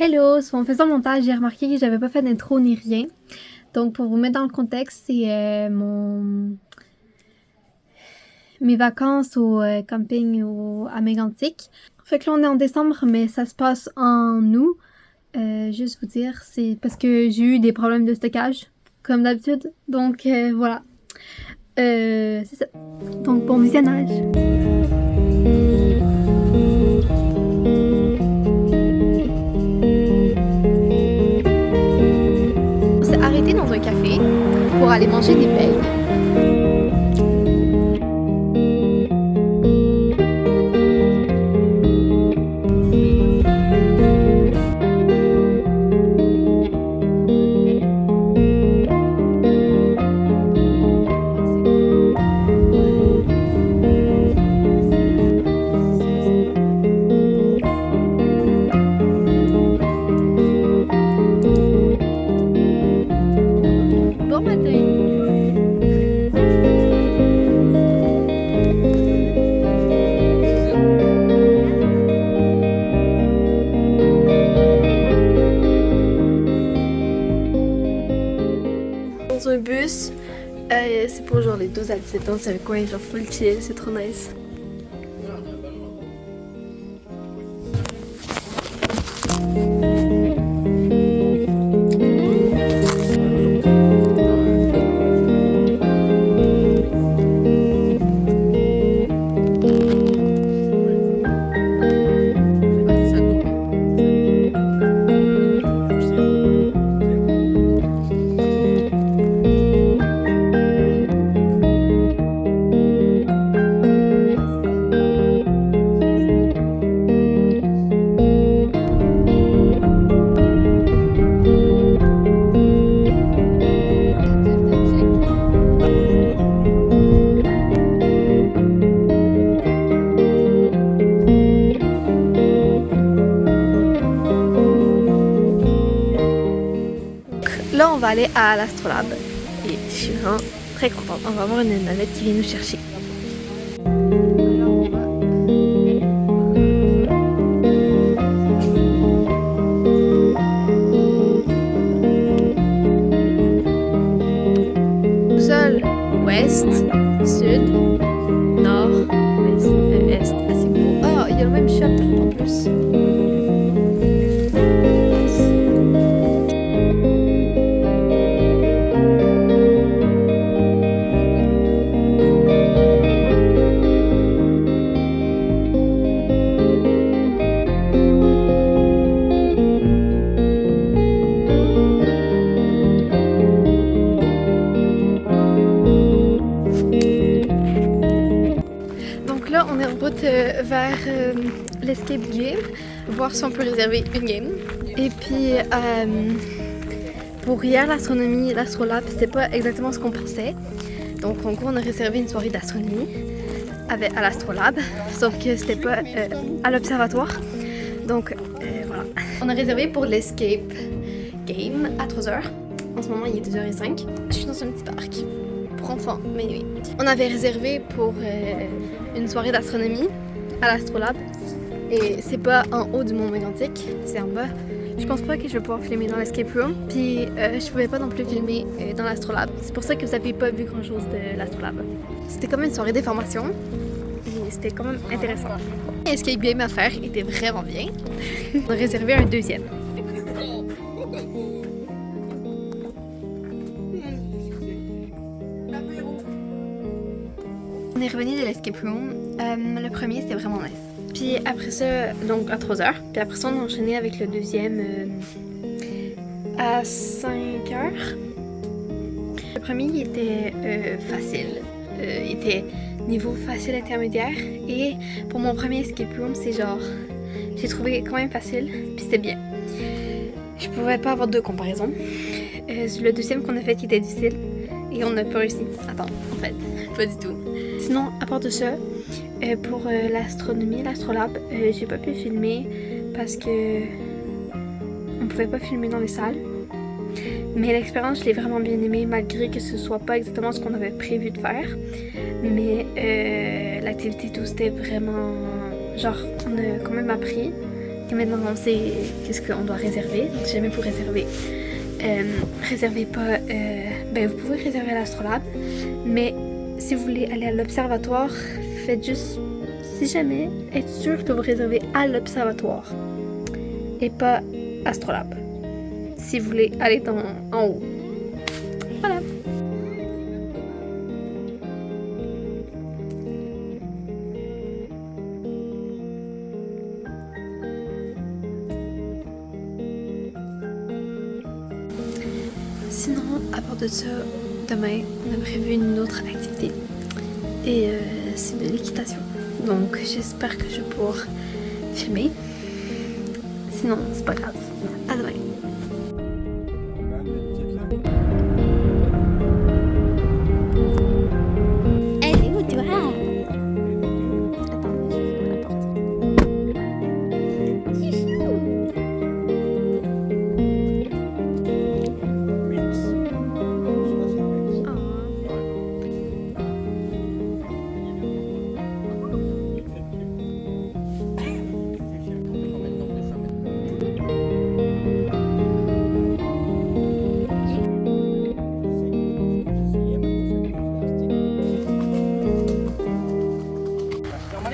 Hello! En faisant le montage, j'ai remarqué que j'avais pas fait d'intro ni rien. Donc pour vous mettre dans le contexte, c'est mes vacances au camping à Mégantic. Fait que là on est en décembre, mais ça se passe en août. Juste vous dire, c'est parce que j'ai eu des problèmes de stockage, comme d'habitude. Donc voilà. C'est ça. Donc bon visionnage! On s'est arrêté dans un café pour aller manger des beignes. Bon matin! Dans un bus, c'est pour genre les 12 à 17 ans, c'est un coin genre full chill, c'est trop nice. Là, on va aller à l'Astrolabe et je suis vraiment très contente. On va avoir une navette qui vient nous chercher. Boussole ouest, sud, nord, ouest, est. Ah, c'est beau. Ah, il y a le même shop en plus. Donc là, on est en route vers l'Escape Game, voir si on peut réserver une game. Et puis, pour hier, l'astronomie, l'Astrolabe, c'était pas exactement ce qu'on pensait. Donc en gros, on a réservé une soirée d'astronomie à l'Astrolabe, sauf que c'était pas à l'observatoire. Donc voilà. On a réservé pour l'Escape Game à 3h. En ce moment, il est 2h05. Je suis dans un petit parc pour enfants, mais oui. On avait réservé pour une soirée d'astronomie à l'Astrolabe. Et c'est pas en haut du mont Mégantic, c'est en bas. Je pense pas que je vais pouvoir filmer dans l'escape room. Puis je pouvais pas non plus filmer dans l'Astrolabe. C'est pour ça que vous avez pas vu grand chose de l'Astrolabe. C'était comme une soirée d'information. Et c'était quand même intéressant. L'escape game à faire était vraiment bien. On a réservé un deuxième. On est revenu de l'escape room. Le premier, c'était vraiment nice. Puis après ça, donc à 3h. Puis après ça, on a enchaîné avec le deuxième à 5h. Le premier, il était facile. Il était niveau facile intermédiaire. Et pour mon premier escape room, c'est genre... J'ai trouvé quand même facile. Puis c'était bien. Je pouvais pas avoir de comparaison. Le deuxième qu'on a fait, qui était difficile. Et on n'a pas réussi. Attends, en fait, pas du tout. Sinon, à part de ça, pour l'astronomie, l'Astrolabe, j'ai pas pu filmer parce que on pouvait pas filmer dans les salles. Mais l'expérience, je l'ai vraiment bien aimée, malgré que ce soit pas exactement ce qu'on avait prévu de faire. Mais l'activité tout, c'était vraiment... Genre, on a quand même appris. que maintenant on sait qu'est-ce qu'on doit réserver. Donc si jamais vous réservez, réservez pas... ben vous pouvez réserver à l'Astrolabe, mais si vous voulez aller à l'observatoire, faites juste, si jamais, être sûr que vous réservez à l'observatoire et pas Astrolabe. Si vous voulez aller en haut. Voilà. Sinon, à part de ça, demain, on a prévu une autre activité. Et c'est de l'équitation. Donc, j'espère que je vais pouvoir filmer. Sinon, c'est pas grave. À demain. Elle est où, tu vois? Attends, je vais ouvrir la porte. Chouchou!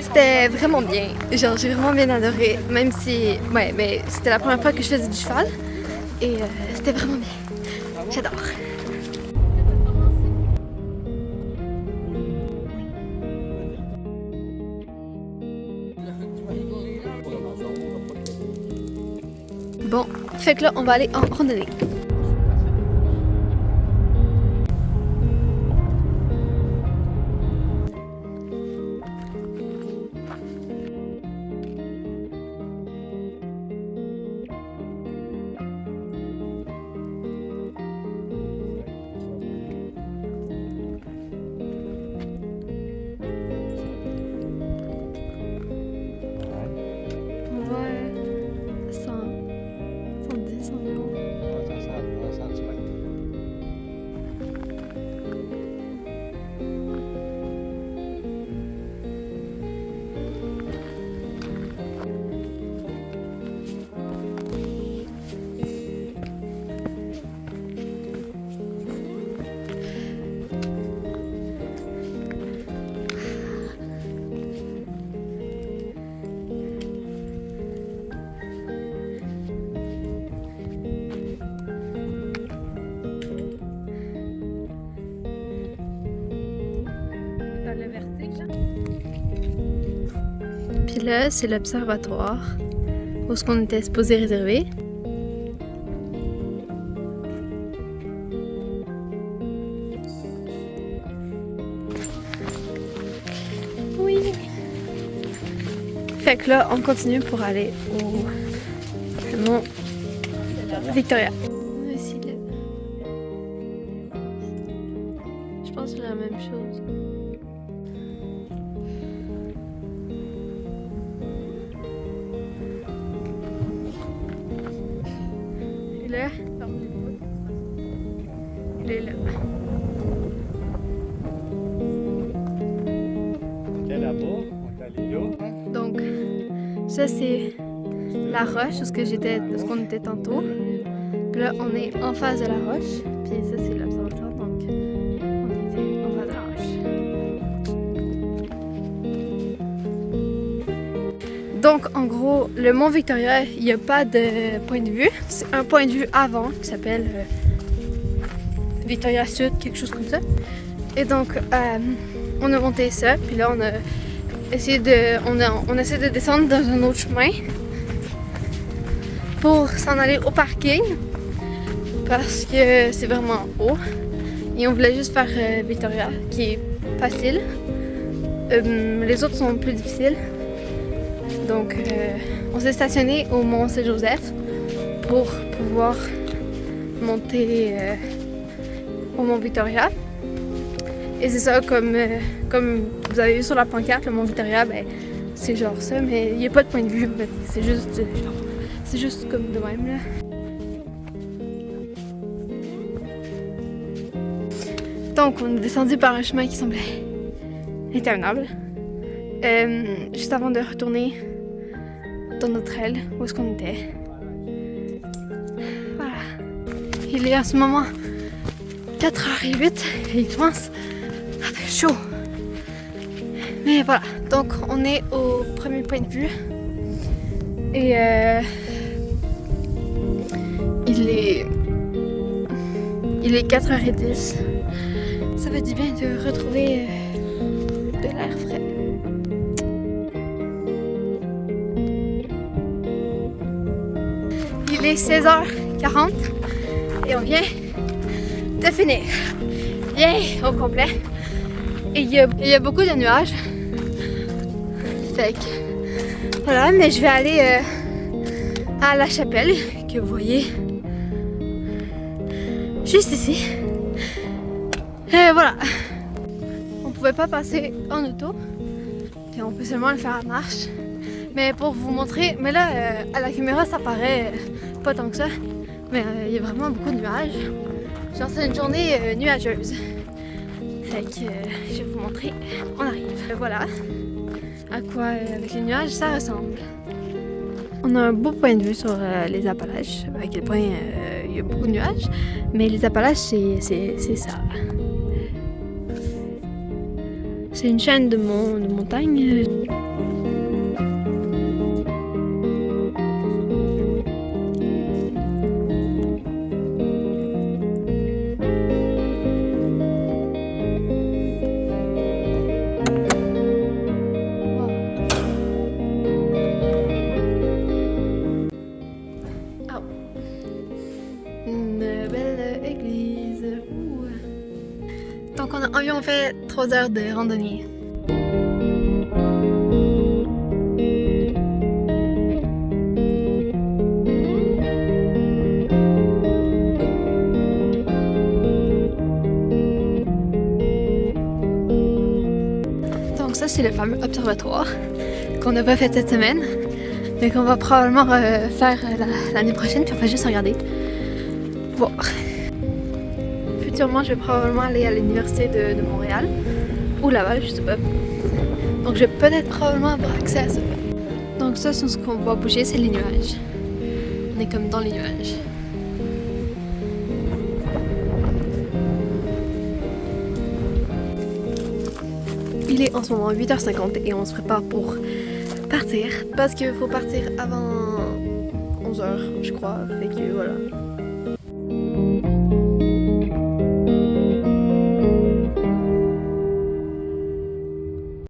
C'était vraiment bien. Genre, j'ai vraiment bien adoré. Même si, ouais, mais c'était la première fois que je faisais du cheval. Et c'était vraiment bien. J'adore. Bon, fait que là, on va aller en randonnée. Puis là, c'est l'observatoire où est-ce qu'on était supposé réserver. Oui. Fait que là, on continue pour aller au mont Victoria. Ici, là. Je pense que c'est la même chose. Là, il est là. Donc, ça c'est la roche, où qu'on était tantôt. Puis là, on est en face de la roche. Puis ça c'est l'observatoire, donc on était en face de la roche. Donc, en gros, le mont Victoria, il n'y a pas de point de vue. C'est un point de vue avant qui s'appelle Victoria Sud, quelque chose comme ça. Et donc, on a monté ça, puis là, on a essayé on essaie de descendre dans un autre chemin pour s'en aller au parking parce que c'est vraiment haut. Et on voulait juste faire Victoria, qui est facile. Les autres sont plus difficiles. Donc, on s'est stationné au Mont Saint-Joseph pour pouvoir monter au Mont Victoria. Et c'est ça, comme vous avez vu sur la pancarte, le Mont Victoria, ben, c'est genre ça, mais il n'y a pas de point de vue, en fait. C'est juste comme de même, là. Donc, on est descendu par un chemin qui semblait interminable. Juste avant de retourner dans notre aile, où est-ce qu'on était. Voilà. Il est en ce moment 4h08 et il commence à faire chaud. Mais voilà, donc on est au premier point de vue. Et il est 4h10. Ça fait du bien de retrouver de l'air frais. Il est 16h40 et on vient de finir. Bien au complet. Et il y a beaucoup de nuages. Fait que voilà, mais je vais aller à la chapelle que vous voyez juste ici. Et voilà. On pouvait pas passer en auto. Et on peut seulement le faire en marche. Mais pour vous montrer, mais là à la caméra ça paraît pas tant que ça. Mais il y a vraiment beaucoup de nuages. Genre c'est une journée nuageuse. Fait que je vais vous montrer. On arrive. Voilà à quoi avec les nuages ça ressemble. On a un beau point de vue sur les Appalaches, à quel point il y a beaucoup de nuages, mais les Appalaches c'est ça. C'est une chaîne de montagnes. Donc on a environ fait 3 heures de randonnée. Donc ça c'est le fameux observatoire qu'on n'a pas fait cette semaine, mais qu'on va probablement faire l'année prochaine, puis on va juste regarder. Voir. Futurement, je vais probablement aller à l'université de Montréal ou Laval, je sais pas. Donc, je vais peut-être probablement avoir accès à ça. Donc, ça, c'est ce qu'on va bouger, c'est les nuages. On est comme dans les nuages. Il est en ce moment 8h50 et on se prépare pour partir parce qu'il faut partir avant 11h, je crois. Fait que voilà.